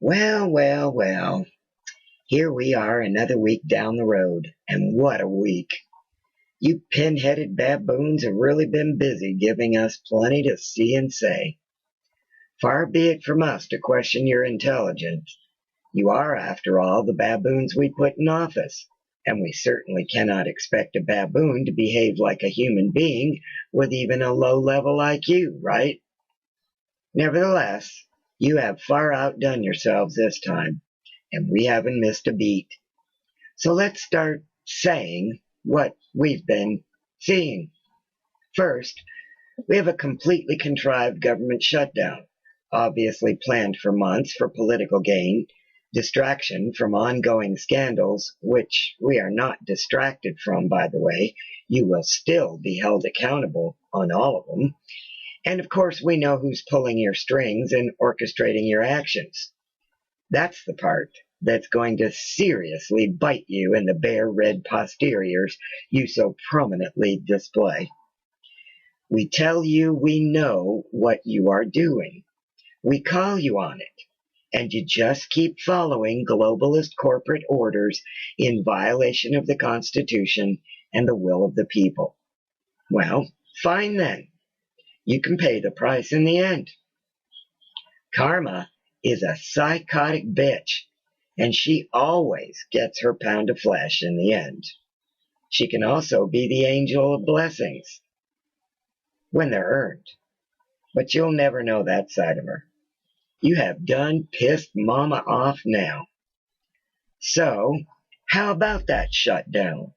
Well, well, well. Here we are another week down the road, and what a week. You pin-headed baboons have really been busy giving us plenty to see and say. Far be it from us to question your intelligence. You are, after all, the baboons we put in office, and we certainly cannot expect a baboon to behave like a human being with even a low-level IQ, right? Nevertheless, you have far outdone yourselves this time, and we haven't missed a beat. So let's start saying what we've been seeing. First, we have a completely contrived government shutdown, obviously planned for months for political gain, distraction from ongoing scandals, which we are not distracted from, by the way. You will still be held accountable on all of them. And of course, we know who's pulling your strings and orchestrating your actions. That's the part that's going to seriously bite you in the bare red posteriors you so prominently display. We tell you we know what you are doing. We call you on it, and you just keep following globalist corporate orders in violation of the Constitution and the will of the people. Well, fine then. You can pay the price in the end. Karma is a psychotic bitch, and she always gets her pound of flesh in the end. She can also be the angel of blessings when they're earned, but you'll never know that side of her. You have done pissed mama off now. So, how about that shutdown?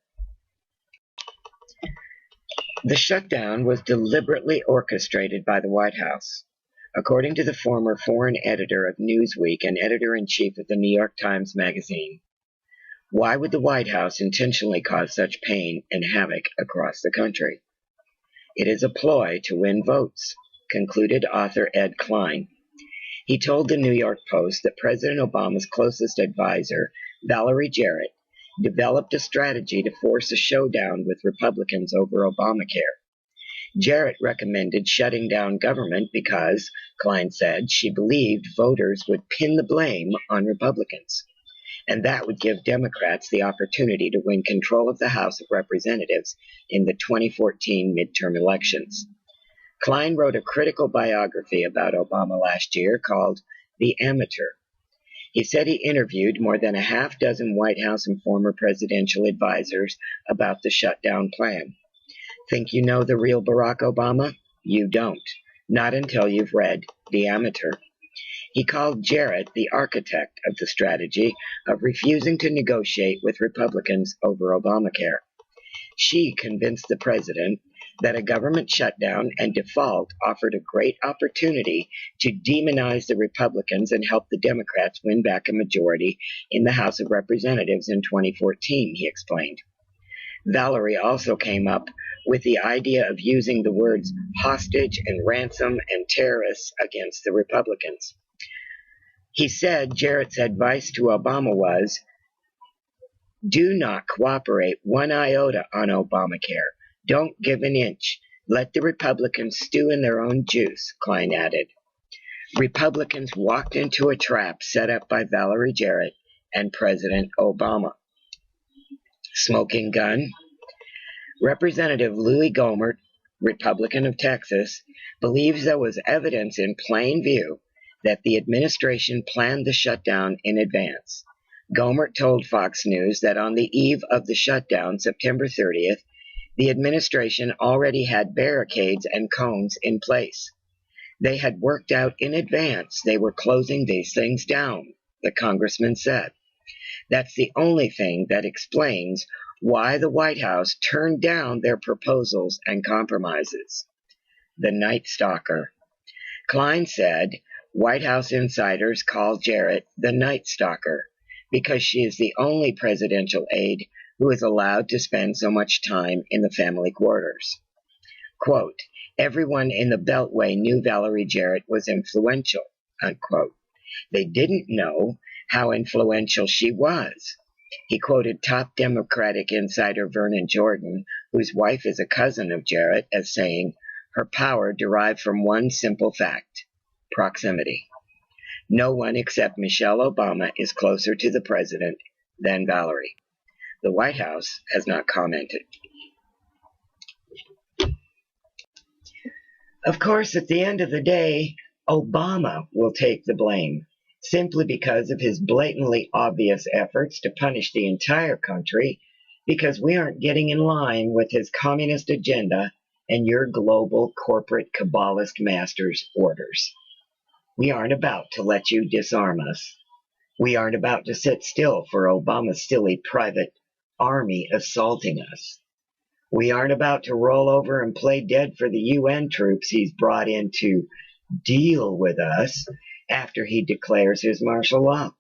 The shutdown was deliberately orchestrated by the White House. According to the former foreign editor of Newsweek and editor-in-chief of the New York Times Magazine, why would the White House intentionally cause such pain and havoc across the country? It is a ploy to win votes, concluded author Ed Klein. He told the New York Post that President Obama's closest advisor, Valerie Jarrett, developed a strategy to force a showdown with Republicans over Obamacare. Jarrett recommended shutting down government because, Klein said, she believed voters would pin the blame on Republicans, and that would give Democrats the opportunity to win control of the House of Representatives in the 2014 midterm elections. Klein wrote a critical biography about Obama last year called The Amateur. He said he interviewed more than a half dozen White House and former presidential advisors about the shutdown plan. Think you know the real Barack Obama? You don't. Not until you've read The Amateur. He called Jarrett the architect of the strategy of refusing to negotiate with Republicans over Obamacare. She convinced the president that a government shutdown and default offered a great opportunity to demonize the Republicans and help the Democrats win back a majority in the House of Representatives in 2014, he explained. Valerie also came up with the idea of using the words hostage and ransom and terrorists against the Republicans. He said Jarrett's advice to Obama was, do not cooperate one iota on Obamacare. Don't give an inch. Let the Republicans stew in their own juice, Klein added. Republicans walked into a trap set up by Valerie Jarrett and President Obama. Smoking gun. Representative Louis Gohmert, Republican of Texas, believes there was evidence in plain view that the administration planned the shutdown in advance. Gohmert told Fox News that on the eve of the shutdown, September 30th, the administration already had barricades and cones in place. They had worked out in advance they were closing these things down, the congressman said. That's the only thing that explains why the White House turned down their proposals and compromises. The Night Stalker. Klein said White House insiders call Jarrett the Night Stalker because she is the only presidential aide who is allowed to spend so much time in the family quarters. Quote, everyone in the Beltway knew Valerie Jarrett was influential, unquote. They didn't know how influential she was. He quoted top Democratic insider Vernon Jordan, whose wife is a cousin of Jarrett, as saying, her power derived from one simple fact, proximity. No one except Michelle Obama is closer to the president than Valerie. The White House has not commented. Of course, at the end of the day, Obama will take the blame, simply because of his blatantly obvious efforts to punish the entire country because we aren't getting in line with his communist agenda and your global corporate cabalist masters' orders. We aren't about to let you disarm us. We aren't about to sit still for Obama's silly private army assaulting us. We aren't about to roll over and play dead for the UN troops he's brought in to deal with us after he declares his martial law.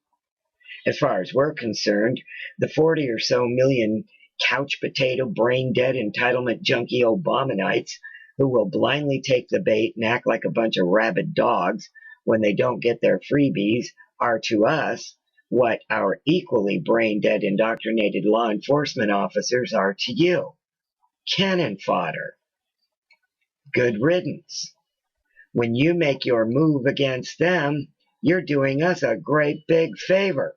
As far as we're concerned, the 40 or so million couch potato, brain dead, entitlement junkie Obamanites who will blindly take the bait and act like a bunch of rabid dogs when they don't get their freebies are to us what our equally brain dead, indoctrinated law enforcement officers are to you. Cannon fodder. Good riddance. When you make your move against them, you're doing us a great big favor.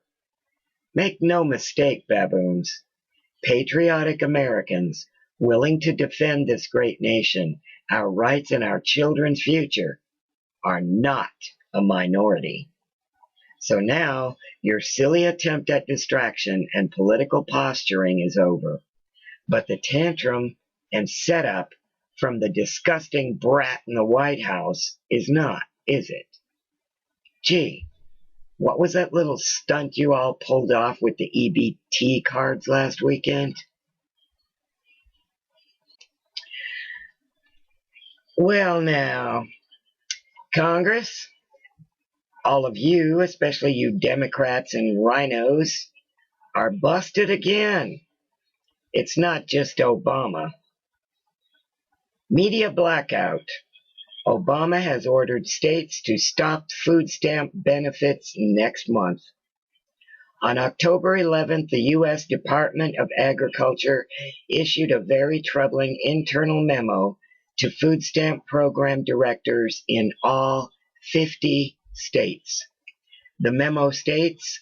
Make no mistake, baboons. Patriotic Americans willing to defend this great nation, our rights, and our children's future are not a minority. So now your silly attempt at distraction and political posturing is over. But the tantrum and setup from the disgusting brat in the White House is not, is it? Gee, what was that little stunt you all pulled off with the EBT cards last weekend? Well now, Congress, all of you, especially you Democrats and rhinos, are busted again. It's not just Obama. Media blackout. Obama has ordered states to stop food stamp benefits next month. On October 11th, the U.S. Department of Agriculture issued a very troubling internal memo to food stamp program directors in all 50 states. The memo states,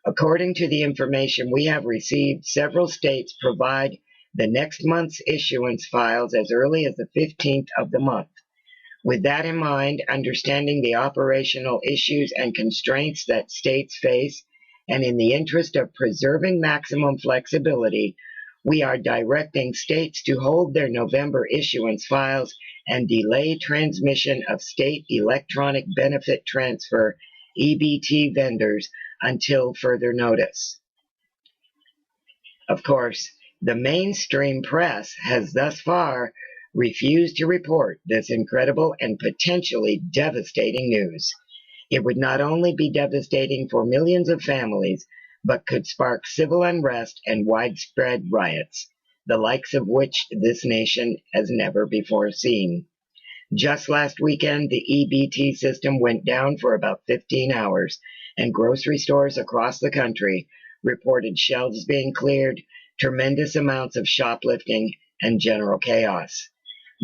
according to the information we have received, several states provide the next month's issuance files as early as the 15th of the month. With that in mind, understanding the operational issues and constraints that states face, and in the interest of preserving maximum flexibility, we are directing states to hold their November issuance files and delay transmission of state electronic benefit transfer EBT vendors until further notice. Of course, the mainstream press has thus far refused to report this incredible and potentially devastating news. It would not only be devastating for millions of families, but could spark civil unrest and widespread riots, the likes of which this nation has never before seen. Just last weekend, the EBT system went down for about 15 hours, and grocery stores across the country reported shelves being cleared, tremendous amounts of shoplifting, and general chaos.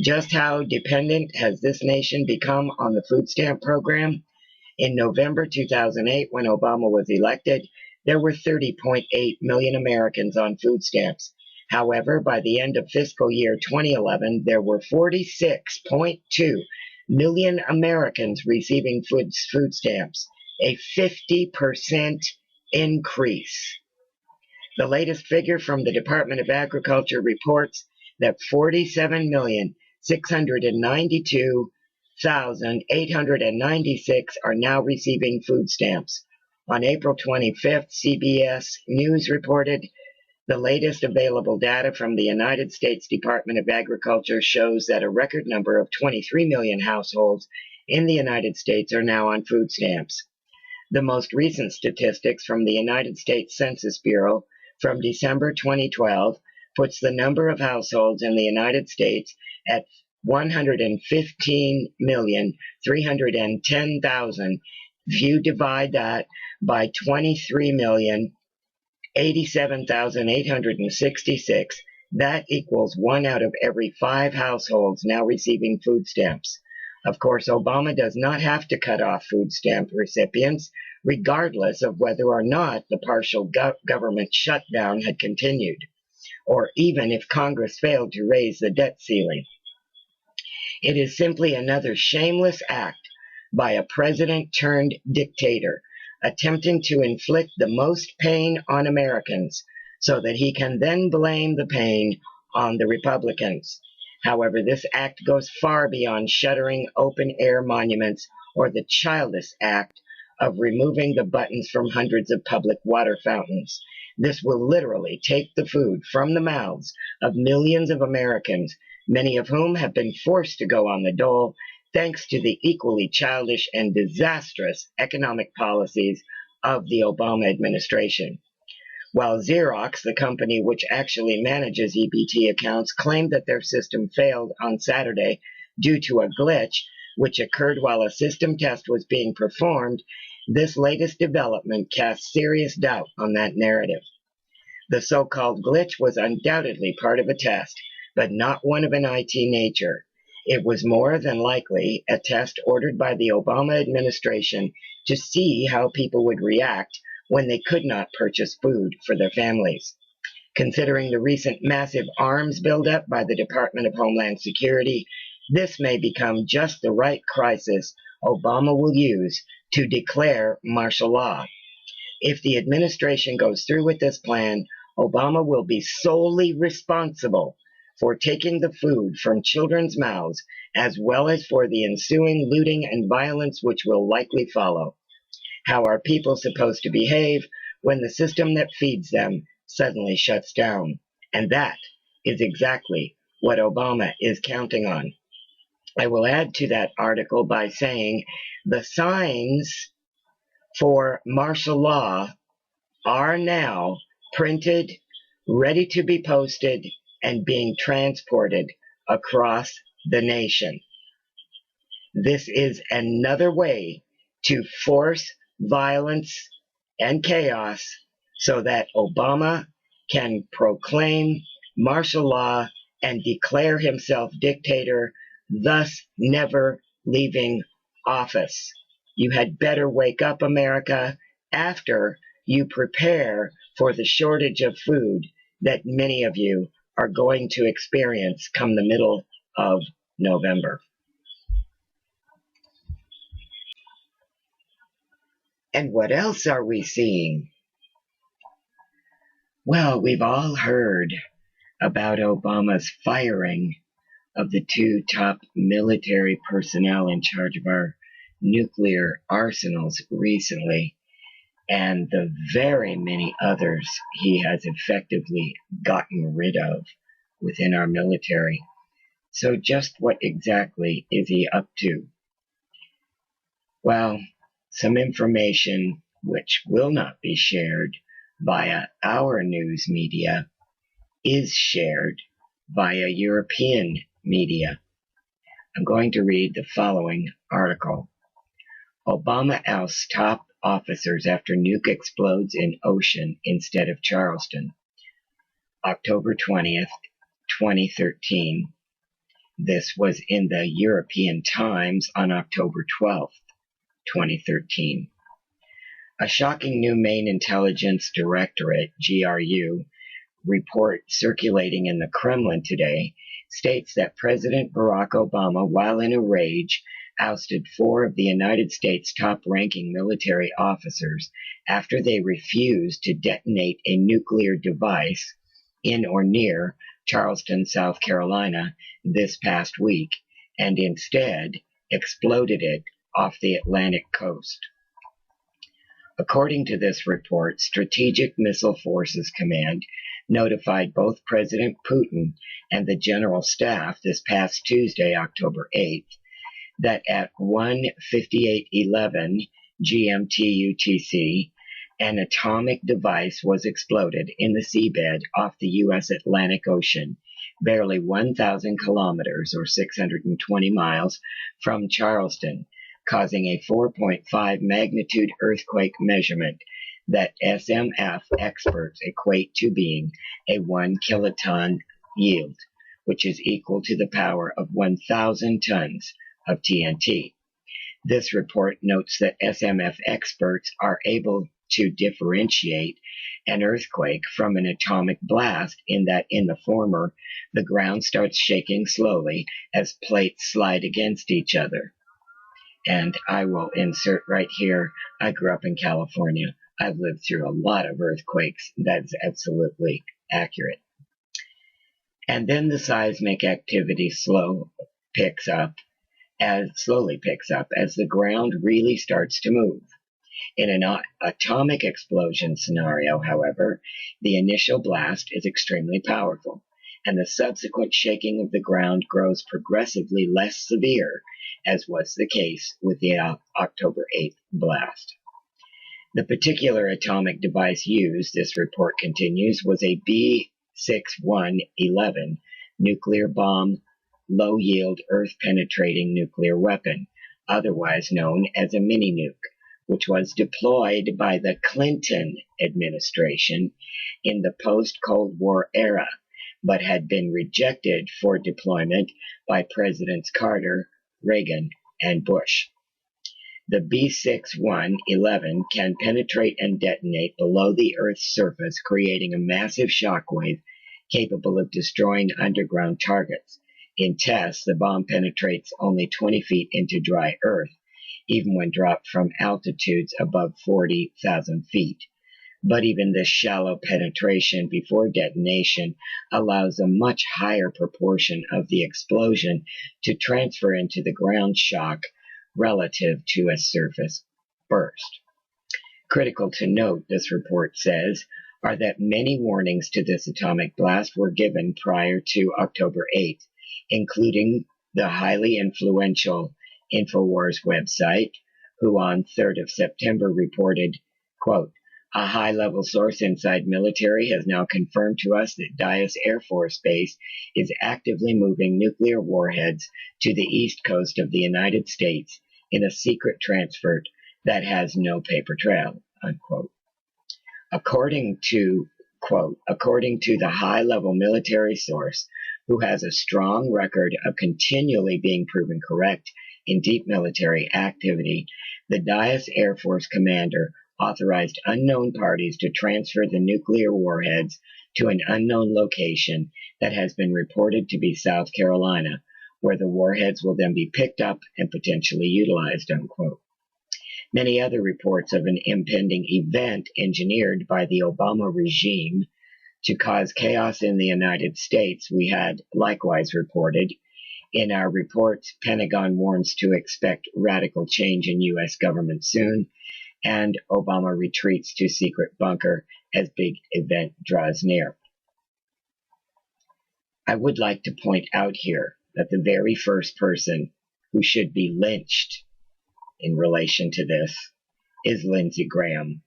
Just how dependent has this nation become on the food stamp program? In November 2008, when Obama was elected, there were 30.8 million Americans on food stamps. However, by the end of fiscal year 2011, there were 46.2 million Americans receiving food stamps, a 50% increase. The latest figure from the Department of Agriculture reports that 47,692,896 are now receiving food stamps. On April 25th, CBS News reported the latest available data from the United States Department of Agriculture shows that a record number of 23 million households in the United States are now on food stamps. The most recent statistics from the United States Census Bureau from December 2012 puts the number of households in the United States at 115,310,000. If you divide that by 23,087,866, that equals 1 out of every 5 households now receiving food stamps. Of course, Obama does not have to cut off food stamp recipients, regardless of whether or not the partial government shutdown had continued, or even if Congress failed to raise the debt ceiling. It is simply another shameless act by a president turned dictator attempting to inflict the most pain on Americans so that he can then blame the pain on the Republicans. However, this act goes far beyond shuttering open air monuments or the childish act of removing the buttons from hundreds of public water fountains. This will literally take the food from the mouths of millions of Americans, many of whom have been forced to go on the dole thanks to the equally childish and disastrous economic policies of the Obama administration. While Xerox, the company which actually manages EBT accounts, claimed that their system failed on Saturday due to a glitch which occurred while a system test was being performed, this latest development casts serious doubt on that narrative. The so-called glitch was undoubtedly part of a test, but not one of an IT nature. It was more than likely a test ordered by the Obama administration to see how people would react when they could not purchase food for their families. Considering the recent massive arms buildup by the Department of Homeland Security, this may become just the right crisis Obama will use to declare martial law. If the administration goes through with this plan, Obama will be solely responsible for taking the food from children's mouths, as well as for the ensuing looting and violence which will likely follow. How are people supposed to behave when the system that feeds them suddenly shuts down? And that is exactly what Obama is counting on. I will add to that article by saying the signs for martial law are now printed, ready to be posted, and being transported across the nation. This is another way to force violence and chaos so that Obama can proclaim martial law and declare himself dictator, thus never leaving office. You had better wake up, America, after you prepare for the shortage of food that many of you are going to experience come the middle of November. And what else are we seeing? Well, we've all heard about Obama's firing of the two top military personnel in charge of our nuclear arsenals recently, and the very many others he has effectively gotten rid of within our military. So just what exactly is he up to? Well, some information which will not be shared via our news media is shared via European media. I'm going to read the following article. Obama ousts top officers after nuke explodes in ocean instead of Charleston. October 20th, 2013. This was in the European Times on October 12th, 2013. A shocking new Main Intelligence Directorate, GRU, report circulating in the Kremlin today states that President Barack Obama, while in a rage, ousted 4 of the United States' top-ranking military officers after they refused to detonate a nuclear device in or near Charleston, South Carolina, this past week, and instead exploded it off the Atlantic coast. According to this report, Strategic Missile Forces Command notified both President Putin and the General Staff this past Tuesday, October 8th, that at 1:58:11 GMT UTC, an atomic device was exploded in the seabed off the U.S. Atlantic Ocean, barely 1,000 kilometers or 620 miles from Charleston, causing a 4.5 magnitude earthquake measurement that SMF experts equate to being a 1 kiloton yield, which is equal to the power of 1,000 tons of TNT. This report notes that SMF experts are able to differentiate an earthquake from an atomic blast in that in the former, the ground starts shaking slowly as plates slide against each other. And I will insert right here, I grew up in California. I've lived through a lot of earthquakes. That's absolutely accurate. And then the seismic activity slowly picks up as the ground really starts to move. In an atomic explosion scenario, however, the initial blast is extremely powerful, and the subsequent shaking of the ground grows progressively less severe, as was the case with the October 8th blast. The particular atomic device used, this report continues, was a B6111 nuclear bomb, low-yield, earth-penetrating nuclear weapon, otherwise known as a mini-nuke, which was deployed by the Clinton administration in the post-Cold War era, but had been rejected for deployment by Presidents Carter, Reagan, and Bush. The B6111 can penetrate and detonate below the Earth's surface, creating a massive shock wave capable of destroying underground targets. In tests, the bomb penetrates only 20 feet into dry Earth, even when dropped from altitudes above 40,000 feet. But even this shallow penetration before detonation allows a much higher proportion of the explosion to transfer into the ground shock relative to a surface burst. Critical to note, this report says, are that many warnings to this atomic blast were given prior to October 8th, including the highly influential InfoWars website, who on 3rd of September reported, quote, a high-level source inside military has now confirmed to us that Dyess Air Force Base is actively moving nuclear warheads to the east coast of the United States in a secret transfer that has no paper trail, unquote. According to the high-level military source, who has a strong record of continually being proven correct in deep military activity, the Dyess Air Force commander authorized unknown parties to transfer the nuclear warheads to an unknown location that has been reported to be South Carolina, where the warheads will then be picked up and potentially utilized, unquote. Many other reports of an impending event engineered by the Obama regime to cause chaos in the United States we had likewise reported. In our reports, Pentagon warns to expect radical change in U.S. government soon, and Obama retreats to secret bunker as big event draws near. I would like to point out here that the very first person who should be lynched in relation to this is Lindsey Graham.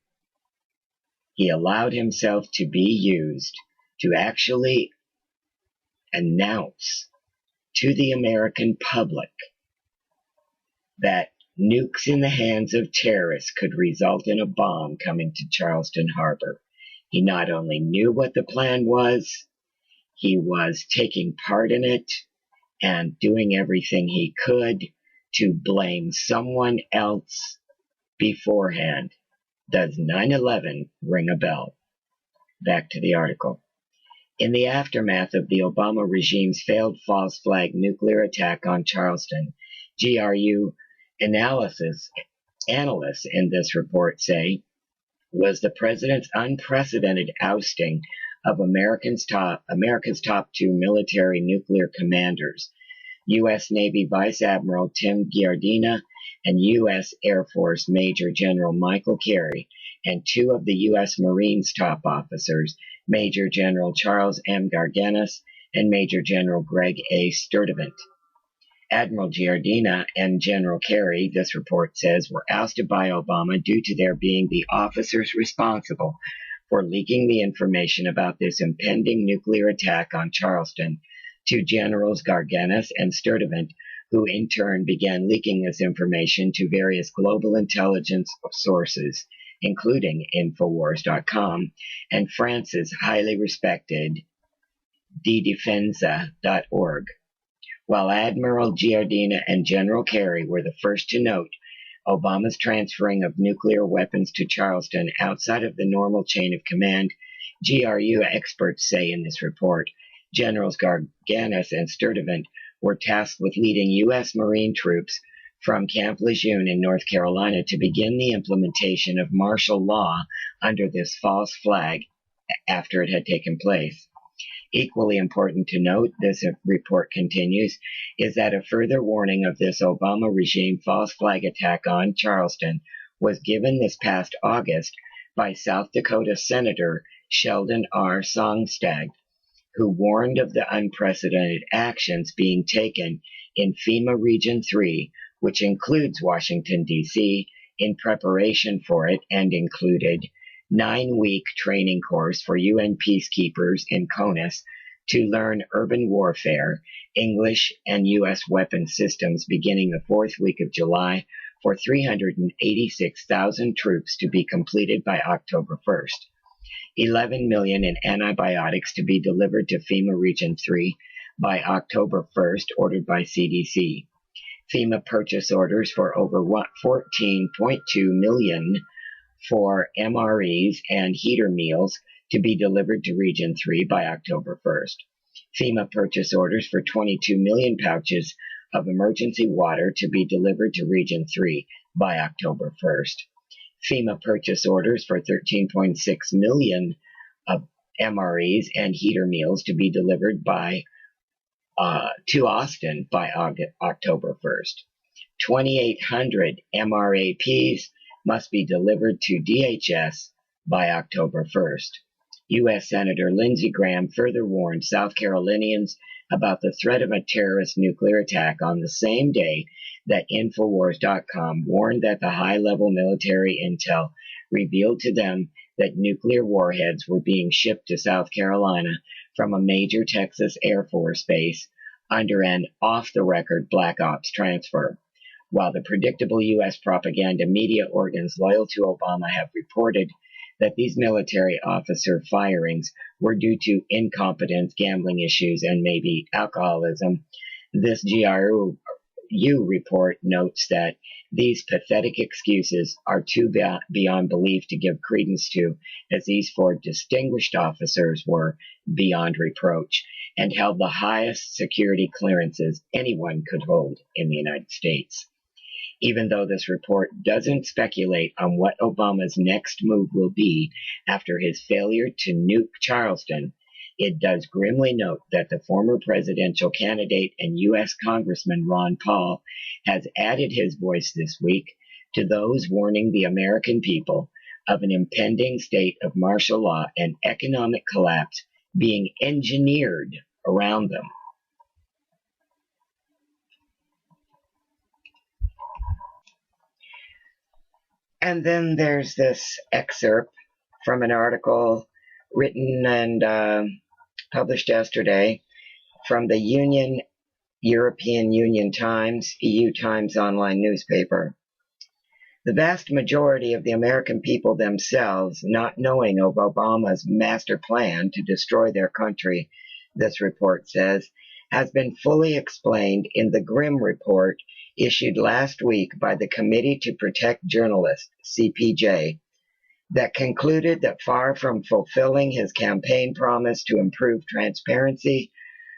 He allowed himself to be used to actually announce to the American public that nukes in the hands of terrorists could result in a bomb coming to Charleston Harbor. He not only knew what the plan was, he was taking part in it and doing everything he could to blame someone else beforehand. Does 9/11 ring a bell? Back to the article. In the aftermath of the Obama regime's failed false flag nuclear attack on Charleston, GRU analysts in this report say, was the president's unprecedented ousting of America's top two military nuclear commanders, U.S. Navy Vice Admiral Tim Giardina and U.S. Air Force Major General Michael Carey, and two of the U.S. Marines top officers, Major General Charles M. Garganis and Major General Greg A. Sturtevant. Admiral Giardina and General Carey, this report says, were ousted by Obama due to their being the officers responsible for leaking the information about this impending nuclear attack on Charleston to Generals Garganis and Sturtevant, who in turn began leaking this information to various global intelligence sources, including Infowars.com and France's highly respected ddefensa.org. while Admiral Giardina and General Kerry were the first to note Obama's transferring of nuclear weapons to Charleston outside of the normal chain of command. GRU experts say in this report, Generals Garganis and Sturtevant were tasked with leading U.S. Marine troops from Camp Lejeune in North Carolina to begin the implementation of martial law under this false flag after it had taken place. Equally important to note, this report continues, is that a further warning of this Obama regime false flag attack on Charleston was given this past August by South Dakota Senator Sheldon R. Songstad, who warned of the unprecedented actions being taken in FEMA Region 3, which includes Washington, D.C., in preparation for it, and included 9-week training course for UN peacekeepers in CONUS to learn urban warfare, English, and U.S. weapon systems beginning the fourth week of July for 386,000 troops to be completed by October 1st. 11 million in antibiotics to be delivered to FEMA Region 3 by October 1st, ordered by CDC. FEMA purchase orders for over 14.2 million for MREs and heater meals to be delivered to Region 3 by October 1st. FEMA purchase orders for 22 million pouches of emergency water to be delivered to Region 3 by October 1st. FEMA purchase orders for 13.6 million of MREs and heater meals to be delivered to Austin by October 1st. 2,800 MRAPs must be delivered to DHS by October 1st. U.S. Senator Lindsey Graham further warned South Carolinians about the threat of a terrorist nuclear attack on the same day that Infowars.com warned that the high-level military intel revealed to them that nuclear warheads were being shipped to South Carolina from a major Texas Air Force base under an off-the-record Black Ops transfer. While the predictable U.S. propaganda media organs loyal to Obama have reported that these military officer firings were due to incompetence, gambling issues, and maybe alcoholism, this GRU report notes that these pathetic excuses are too beyond belief to give credence to, as these four distinguished officers were beyond reproach and held the highest security clearances anyone could hold in the United States. Even though this report doesn't speculate on what Obama's next move will be after his failure to nuke Charleston, it does grimly note that the former presidential candidate and U.S. Congressman Ron Paul has added his voice this week to those warning the American people of an impending state of martial law and economic collapse being engineered around them. And then there's this excerpt from an article written and published yesterday from the European Union Times, EU Times online newspaper. The vast majority of the American people themselves, not knowing of Obama's master plan to destroy their country, this report says, has been fully explained in the Grimm report issued last week by the Committee to Protect Journalists, CPJ, that concluded that far from fulfilling his campaign promise to improve transparency,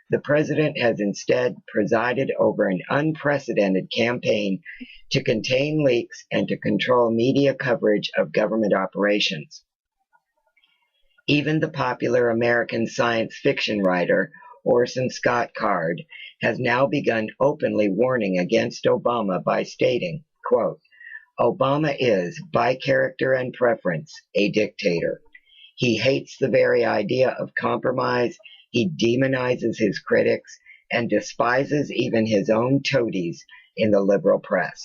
the president has instead presided over an unprecedented campaign to contain leaks and to control media coverage of government operations. Even the popular American science fiction writer Orson Scott Card has now begun openly warning against Obama by stating, quote, Obama is, by character and preference, a dictator. He hates the very idea of compromise, he demonizes his critics, and despises even his own toadies in the liberal press.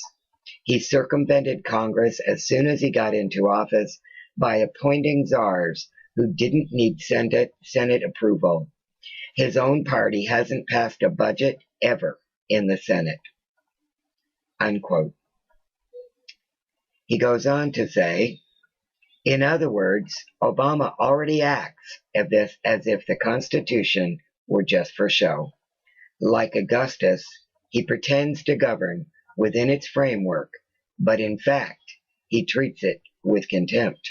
He circumvented Congress as soon as he got into office by appointing czars who didn't need Senate approval. His own party hasn't passed a budget ever in the Senate. Unquote. He goes on to say, in other words, Obama already acts as if the Constitution were just for show. Like Augustus, he pretends to govern within its framework, but in fact, he treats it with contempt.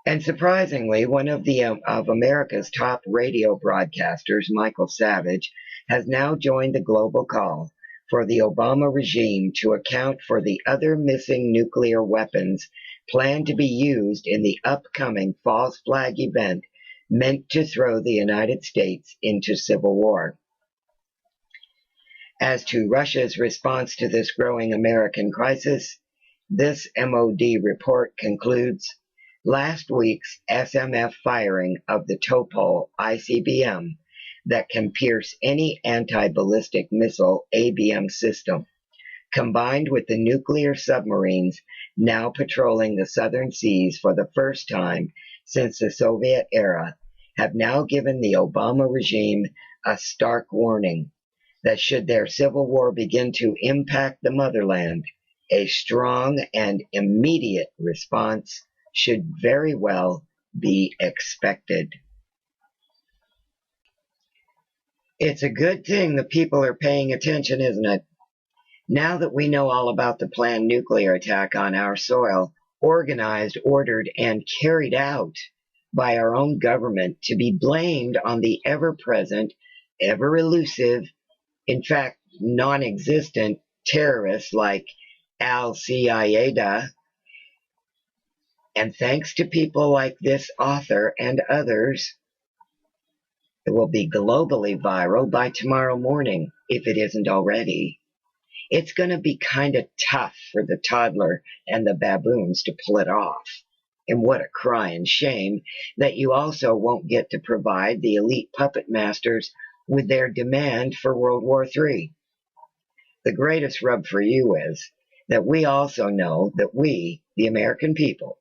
And surprisingly, one of America's top radio broadcasters, Michael Savage, has now joined the global call for the Obama regime to account for the other missing nuclear weapons planned to be used in the upcoming false flag event meant to throw the United States into civil war. As to Russia's response to this growing American crisis, this MOD report concludes last week's SMF firing of the Topol ICBM that can pierce any anti-ballistic missile ABM system, combined with the nuclear submarines now patrolling the southern seas for the first time since the Soviet era, have now given the Obama regime a stark warning that should their civil war begin to impact the motherland, a strong and immediate response should very well be expected. It's a good thing the people are paying attention, isn't it? Now that we know all about the planned nuclear attack on our soil, organized, ordered, and carried out by our own government to be blamed on the ever-present, ever-elusive, in fact, non-existent terrorists like Al-Qaeda, and thanks to people like this author and others, it will be globally viral by tomorrow morning, if it isn't already. It's going to be kind of tough for the toddler and the baboons to pull it off. And what a crying shame that you also won't get to provide the elite puppet masters with their demand for World War III. The greatest rub for you is that we also know that we, the American people,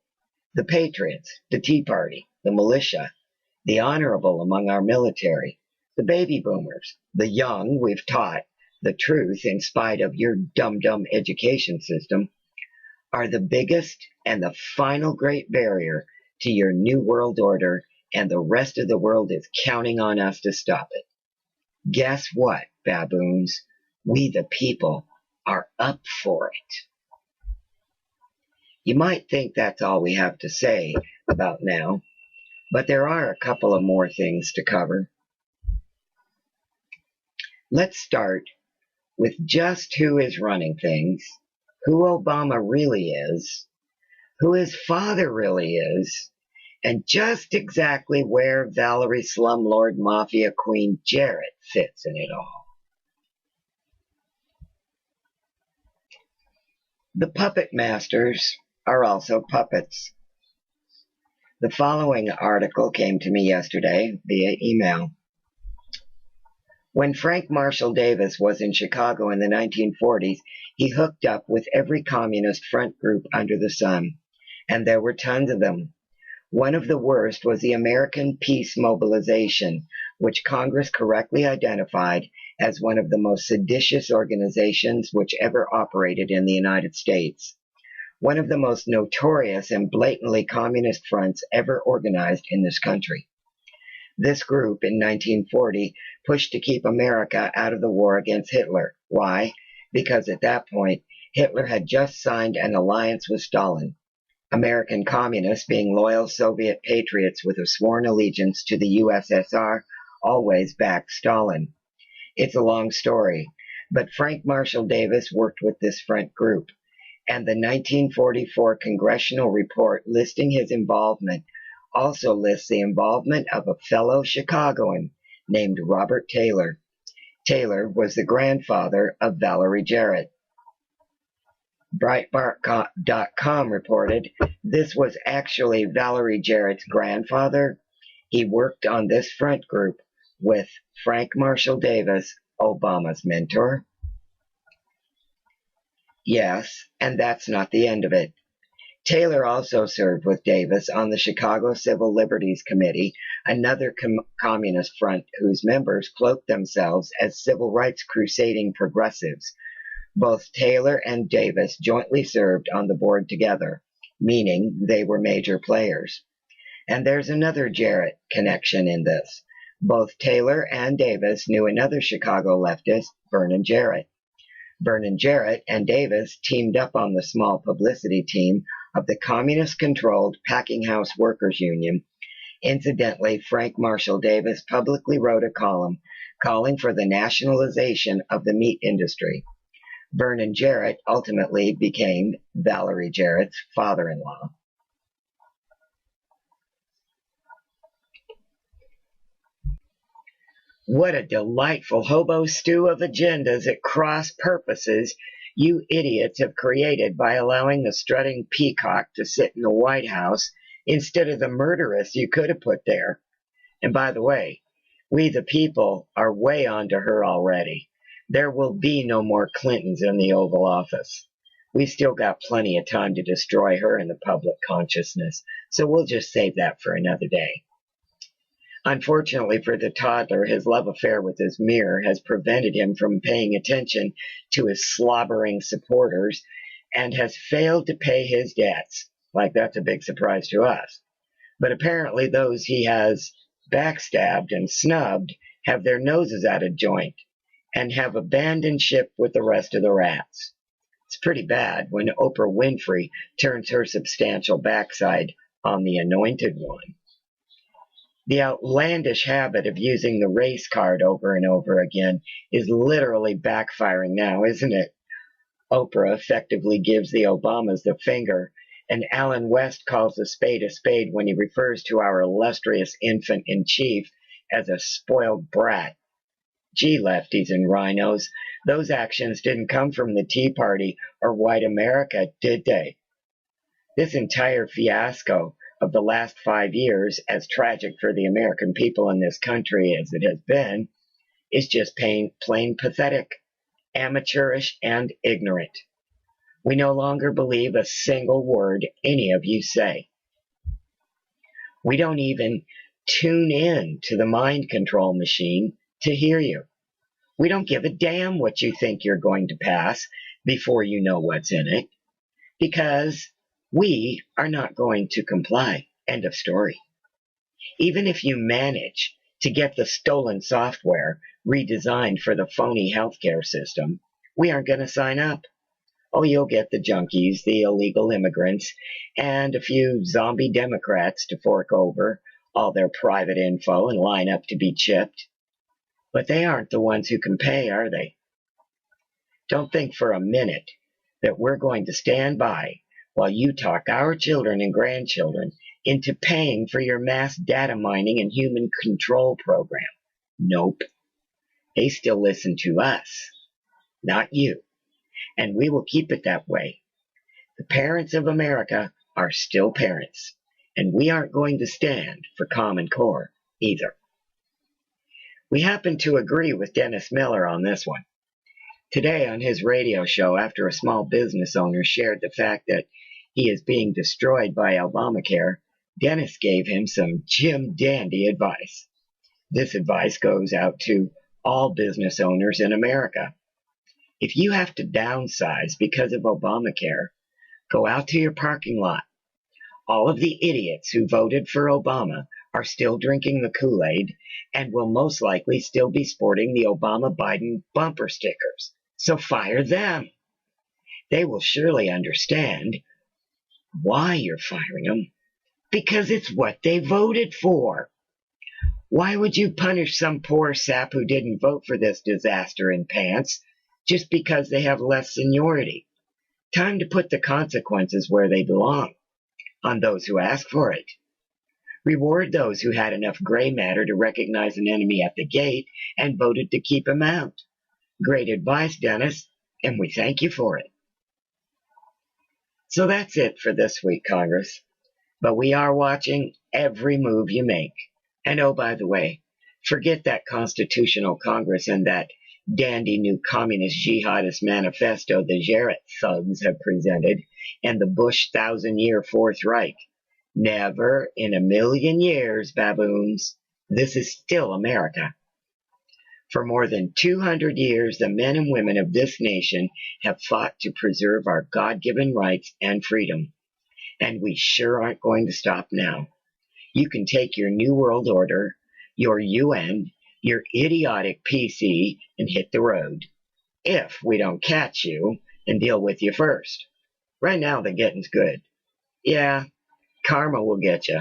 the patriots, the Tea Party, the militia, the honorable among our military, the baby boomers, the young we've taught the truth in spite of your dumb education system, are the biggest and the final great barrier to your new world order, and the rest of the world is counting on us to stop it. Guess what, baboons? We the people are up for it. You might think that's all we have to say about now, but there are a couple of more things to cover. Let's start with just who is running things, who Obama really is, who his father really is, and just exactly where Valerie Slumlord Mafia Queen Jarrett fits in it all. The puppet masters are also puppets. The following article came to me yesterday via email. When Frank Marshall Davis was in Chicago in the 1940s, he hooked up with every communist front group under the sun, and there were tons of them. One of the worst was the American Peace Mobilization, which Congress correctly identified as one of the most seditious organizations which ever operated in the United States. One of the most notorious and blatantly communist fronts ever organized in this country. This group in 1940 pushed to keep America out of the war against Hitler. Why? Because at that point, Hitler had just signed an alliance with Stalin. American communists, being loyal Soviet patriots with a sworn allegiance to the USSR, always backed Stalin. It's a long story, but Frank Marshall Davis worked with this front group, and the 1944 congressional report listing his involvement also lists the involvement of a fellow Chicagoan named Robert Taylor. Taylor was the grandfather of Valerie Jarrett. Breitbart.com reported this was actually Valerie Jarrett's grandfather. He worked on this front group with Frank Marshall Davis, Obama's mentor. Yes, and that's not the end of it. Taylor also served with Davis on the Chicago Civil Liberties Committee, another communist front whose members cloaked themselves as civil rights crusading progressives. Both Taylor and Davis jointly served on the board together, meaning they were major players. And there's another Jarrett connection in this. Both Taylor and Davis knew another Chicago leftist, Vernon Jarrett. Vernon Jarrett and Davis teamed up on the small publicity team of the communist-controlled Packing House Workers Union. Incidentally, Frank Marshall Davis publicly wrote a column calling for the nationalization of the meat industry. Vernon Jarrett ultimately became Valerie Jarrett's father-in-law. What a delightful hobo stew of agendas at cross purposes you idiots have created by allowing the strutting peacock to sit in the White House instead of the murderess you could have put there. And by the way, we the people are way on to her already. There will be no more Clintons in the Oval Office. We've still got plenty of time to destroy her in the public consciousness, so we'll just save that for another day. Unfortunately for the toddler, his love affair with his mirror has prevented him from paying attention to his slobbering supporters and has failed to pay his debts. Like, that's a big surprise to us. But apparently those he has backstabbed and snubbed have their noses out of joint and have abandoned ship with the rest of the rats. It's pretty bad when Oprah Winfrey turns her substantial backside on the anointed one. The outlandish habit of using the race card over and over again is literally backfiring now, isn't it? Oprah effectively gives the Obamas the finger, and Alan West calls a spade when he refers to our illustrious infant-in-chief as a spoiled brat. Gee, lefties and rhinos, those actions didn't come from the Tea Party or white America, did they? This entire fiasco of the last 5 years, as tragic for the American people in this country as it has been, is just plain pathetic, amateurish, and ignorant. We no longer believe a single word any of you say. We don't even tune in to the mind control machine to hear you. We don't give a damn what you think you're going to pass before you know what's in it, because we are not going to comply. End of story. Even if you manage to get the stolen software redesigned for the phony healthcare system, we aren't going to sign up. Oh, you'll get the junkies, the illegal immigrants, and a few zombie Democrats to fork over all their private info and line up to be chipped. But they aren't the ones who can pay, are they? Don't think for a minute that we're going to stand by while you talk our children and grandchildren into paying for your mass data mining and human control program. Nope. They still listen to us, not you. And we will keep it that way. The parents of America are still parents, and we aren't going to stand for Common Core either. We happen to agree with Dennis Miller on this one. Today on his radio show, after a small business owner shared the fact that he is being destroyed by Obamacare, Dennis gave him some Jim Dandy advice. This advice goes out to all business owners in America. If you have to downsize because of Obamacare, go out to your parking lot. All of the idiots who voted for Obama are still drinking the Kool-Aid and will most likely still be sporting the Obama-Biden bumper stickers. So fire them. They will surely understand why you're firing them, because it's what they voted for. Why would you punish some poor sap who didn't vote for this disaster in pants just because they have less seniority? Time to put the consequences where they belong, on those who ask for it. Reward those who had enough gray matter to recognize an enemy at the gate and voted to keep him out. Great advice, Dennis, and we thank you for it. So that's it for this week, Congress. But we are watching every move you make. And oh, by the way, forget that Constitutional Congress and that dandy new communist jihadist manifesto the Jarrett thugs have presented and the Bush 1,000-year Fourth Reich. Never in a million years, baboons. This is still America. For more than 200 years, the men and women of this nation have fought to preserve our God-given rights and freedom. And we sure aren't going to stop now. You can take your New World Order, your UN, your idiotic PC, and hit the road. If we don't catch you and deal with you first. Right now, the getting's good. Yeah, karma will get you.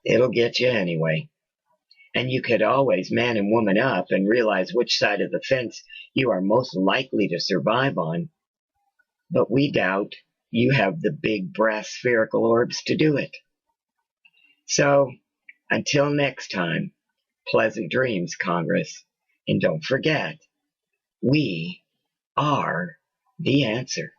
It'll get you anyway. And you could always man and woman up and realize which side of the fence you are most likely to survive on. But we doubt you have the big brass spherical orbs to do it. So, until next time, pleasant dreams, Congress. And don't forget, we are the answer.